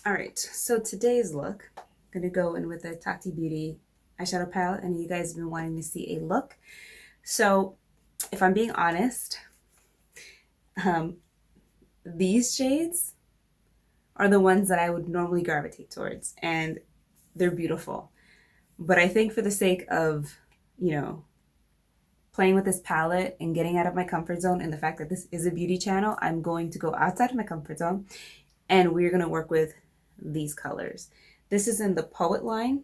All right, so today's look, I'm gonna go in with a Tati Beauty eyeshadow palette, and you guys have been wanting to see a look. So if I'm being honest, um, these shades are the ones that I would normally gravitate towards, and they're beautiful. But I think for the sake of, playing with this palette and getting out of my comfort zone, and the fact that this is a beauty channel, I'm going to go outside of my comfort zone, and we're gonna work with these colors. This is in the Poet line,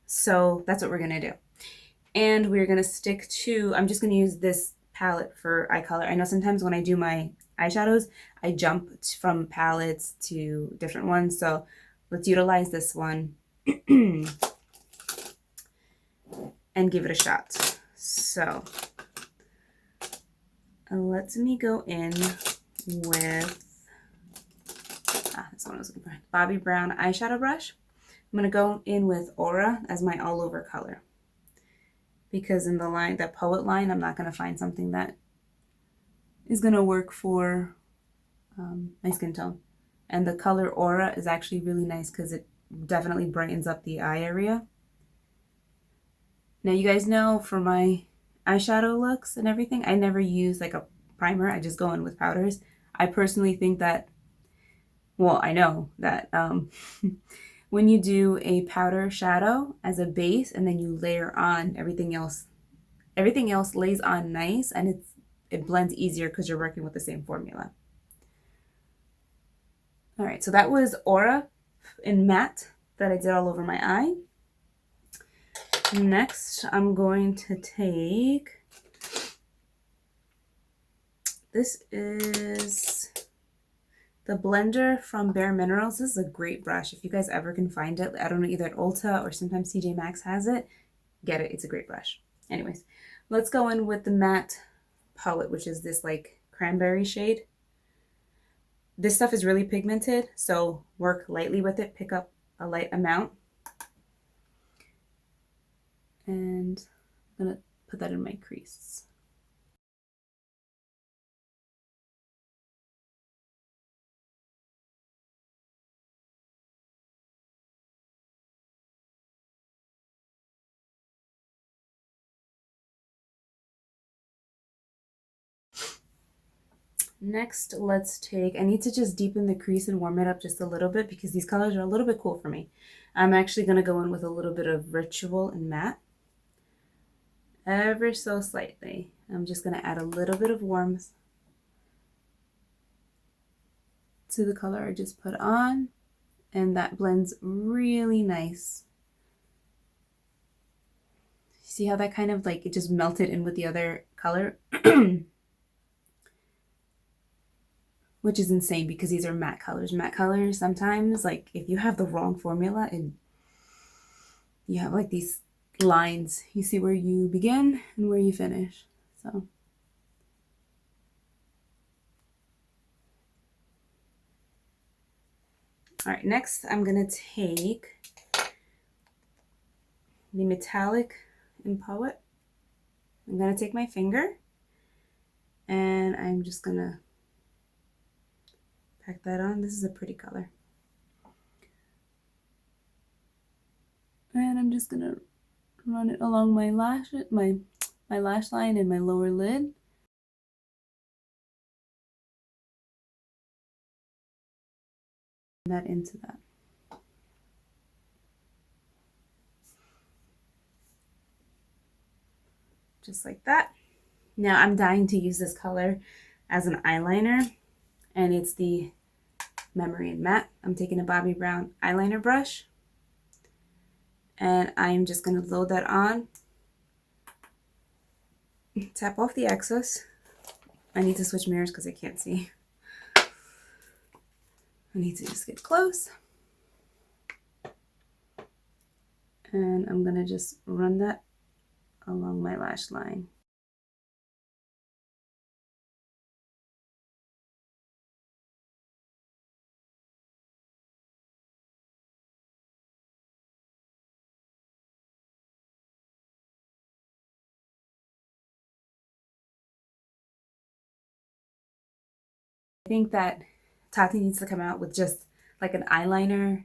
so that's what we're gonna do. And we're gonna stick to, I'm just gonna use this palette for eye color. I know sometimes when I do my eyeshadows, I jump from palettes to different ones, so let's utilize this one and give it a shot. So let me go in with this one I was looking for, Bobbi Brown eyeshadow brush. I'm gonna go in with Aura as my all over color, because in the line, that Poet line, I'm not gonna find something that is gonna work for my skin tone. And the color Aura is actually really nice because it definitely brightens up the eye area. Now you guys know for my eyeshadow looks and everything, I never use like a primer. I just go in with powders. I personally think that, well, I know that when you do a powder shadow as a base and then you layer on everything else lays on nice, and it blends easier because you're working with the same formula. All right, so that was Aura in matte that I did all over my eye. Next, I'm going to take, this is the blender from Bareminerals. This is a great brush. If you guys ever can find it, I don't know, either at Ulta or sometimes TJ Maxx has it, get it. It's a great brush. Anyways, let's go in with the matte Poet, which is this like cranberry shade. This stuff is really pigmented, so work lightly with it. Pick up a light amount. And I'm gonna put that in my crease. Next, let's take, I need to just deepen the crease and warm it up just a little bit because these colors are a little bit cool for me. I'm actually going to go in with a little bit of Ritual and Matte. Ever so slightly. I'm just going to add a little bit of warmth to the color I just put on, and that blends really nice. See how that kind of like, it just melted in with the other color? Which is insane because these are matte colors. Matte colors, sometimes, like, if you have the wrong formula, and you have like these lines, you see where you begin and where you finish. So all right, next I'm gonna take the metallic in Poet. I'm gonna take my finger and I'm just gonna pack that on. This is a pretty color. And I'm just gonna run it along my lash, my lash line and my lower lid. That into that. Just like that. Now I'm dying to use this color as an eyeliner, and it's the Memory and Matte. I'm taking a Bobbi Brown eyeliner brush, and I'm just going to load that on. Tap off the excess. I need to switch mirrors because I can't see. I need to just get close. And I'm going to just run that along my lash line. I think that Tati needs to come out with just like an eyeliner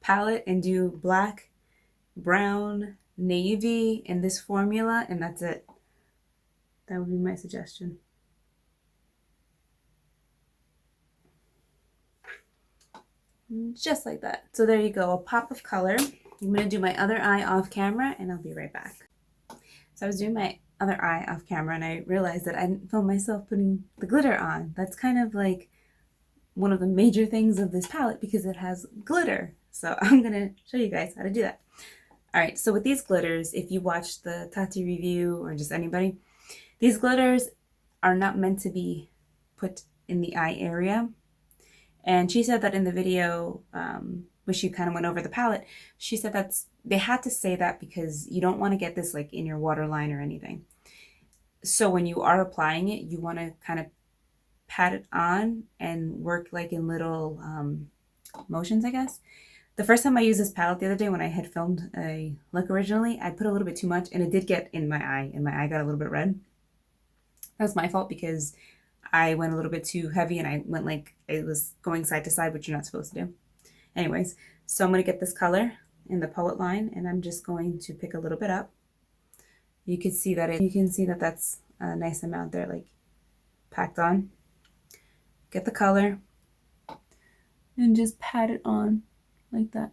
palette and do black, brown, navy in this formula, and that's it. That would be my suggestion. Just like that. So there you go, a pop of color. I'm going to do my other eye off camera and I'll be right back. So I was doing my other eye off camera and I realized that I didn't film myself putting the glitter on. That's kind of like one of the major things of this palette because it has glitter. So I'm going to show you guys how to do that. All right, so with these glitters, if you watch the Tati review or just anybody, these glitters are not meant to be put in the eye area. And she said that in the video, when she kind of went over the palette, she said they had to say that because you don't want to get this like in your waterline or anything. So when you are applying it, you want to kind of pat it on and work like in little motions, I guess. The first time I used this palette the other day when I had filmed a look originally, I put a little bit too much and it did get in my eye and my eye got a little bit red. That was my fault because I went a little bit too heavy and I went like it was going side to side, which you're not supposed to do. Anyways, so I'm going to get this color in the poet line and I'm just going to pick a little bit up. You can see that that's a nice amount there, like packed on. Get the color and just pat it on like that.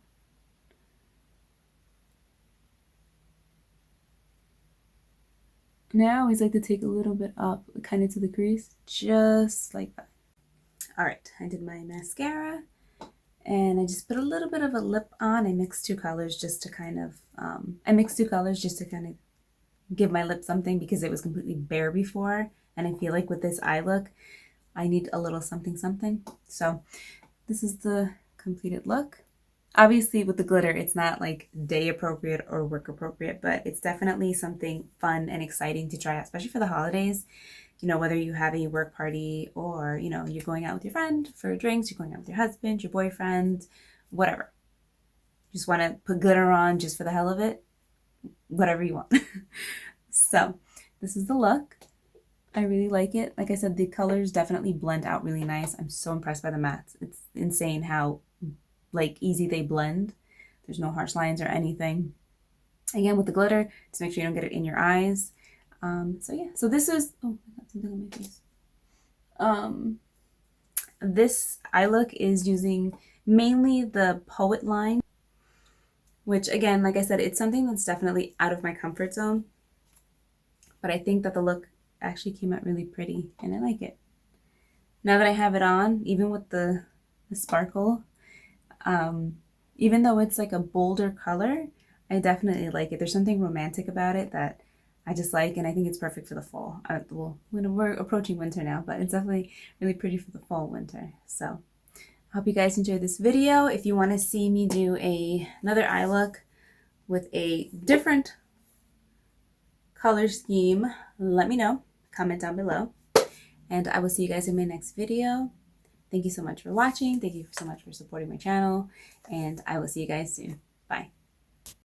Now I always like to take a little bit up, kind of to the crease, just like that. All right, I did my mascara and I just put a little bit of a lip on. I mixed two colors just to kind of, give my lip something because it was completely bare before. And I feel like with this eye look, I need a little something something. So this is the completed look. Obviously with the glitter, it's not like day appropriate or work appropriate, but it's definitely something fun and exciting to try out, especially for the holidays. You know, whether you have a work party or, you know, you're going out with your friend for drinks, you're going out with your husband, your boyfriend, whatever. You just want to put glitter on just for the hell of it, whatever you want. So this is the look. I really like it. Like I said, the colors definitely blend out really nice. I'm so impressed by the mattes. It's insane how like easy they blend. There's no harsh lines or anything. Again, with the glitter, just make sure you don't get it in your eyes. So yeah, so this is, oh, I got something on my face. This eye look is using mainly the Poet line, which again, like I said, it's something that's definitely out of my comfort zone. But I think that the look actually came out really pretty and I like it. Now that I have it on, even with the sparkle, even though it's like a bolder color, I definitely like it. There's something romantic about it that I just like, and I think it's perfect for the fall. Well, we're approaching winter now, but it's definitely really pretty for the fall, winter. So I hope you guys enjoyed this video. If you want to see me do another eye look with a different color scheme, let me know. Comment down below. And I will see you guys in my next video. Thank you so much for watching. Thank you so much for supporting my channel. And I will see you guys soon. Bye.